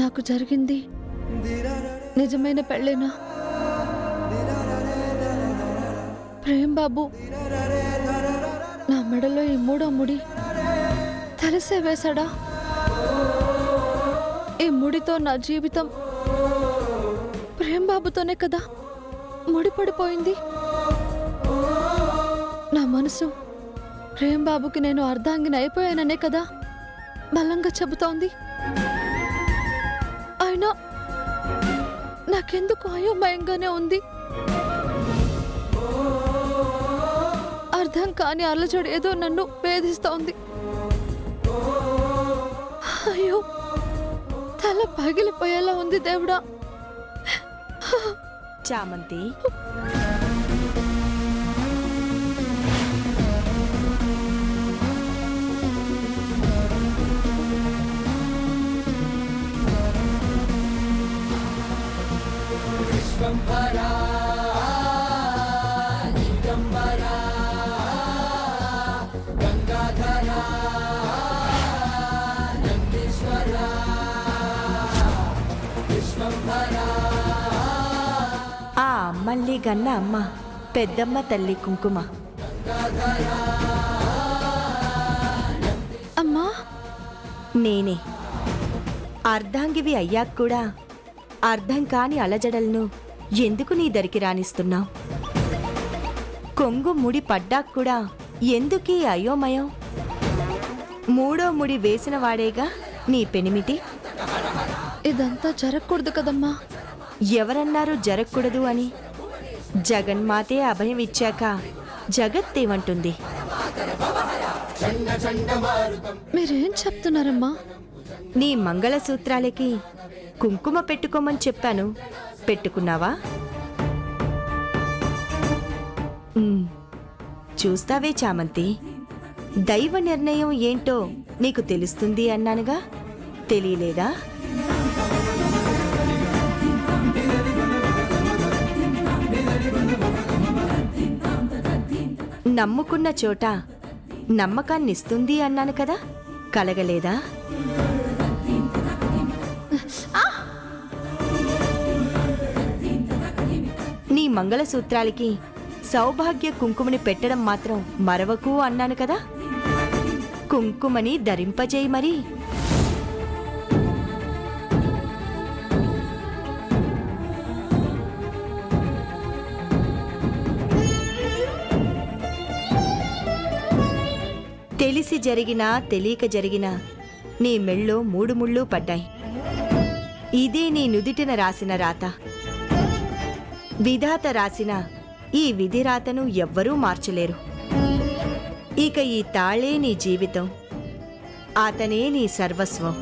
నాకు జరిగింది నిజమైన పెళ్ళేనా? ప్రేమ్ బాబు నా మెడలో ఈ మూడో ముడి తెలిసే వేశాడా? ఈ ముడితో నా జీవితం ప్రేమ్ బాబుతోనే కదా ముడిపడిపోయింది. నా మనసు ప్రేమ్ బాబుకి నేను అర్ధాంగిని అయిపోయాననే కదా బలంగా చెబుతోంది. అయినా నాకెందుకు అయోమయంగానే ఉంది. అర్థం కాని అలజడి ఏదో నన్ను వేధిస్తోంది. అయ్యో, తల పగిలిపోయేలా ఉంది దేవుడా. చామంతి, ఆ అమ్మల్ని గన్న అమ్మ పెద్దమ్మ తల్లి కుంకుమ. అమ్మా, నేనే. అర్ధాంగివి అయ్యాక కూడా అర్థం కాని అలజడలను ఎందుకు నీ దరికి రాణిస్తున్నావు? కొంగు ముడి పడ్డాక కూడా ఎందుకీ అయోమయం? మూడో ముడి వేసిన వాడేగా నీ పెనిమిటి. ఇదంతా జరగకూడదు కదమ్మా. ఎవరన్నారు జరగకూడదు అని? జగన్మాతే అభయం ఇచ్చాక జగత్తేమంటుంది? మీరేం చెప్తున్నారమ్మా? నీ మంగళసూత్రాలకి కుంకుమ పెట్టుకోమని చెప్పాను, పెట్టుకున్నావా? చూస్తావే చామంతి, దైవ నిర్ణయం ఏంటో నీకు తెలుస్తుంది అన్నానుగా, తెలియలేదా? నమ్ముకున్న చోట నమ్మకాన్నిస్తుంది అన్నాను కదా, కలగలేదా? నీ మంగళసూత్రాలకి సౌభాగ్య కుంకుమని పెట్టడం మాత్రం మరవకు అన్నాను కదా, కుంకుమని ధరింపజేయి మరి. తెలిసి జరిగినా తెలియక జరిగినా నీ మెళ్ళో 3 ముళ్ళు పడ్డాయి. ఇదే నీ నుదిటిన రాసిన రాత. విధాత రాసిన ఈ విధి రాతను ఎవ్వరూ మార్చలేరు. ఇక ఈ తాళే నీ జీవితం, అతనే నీ సర్వస్వం.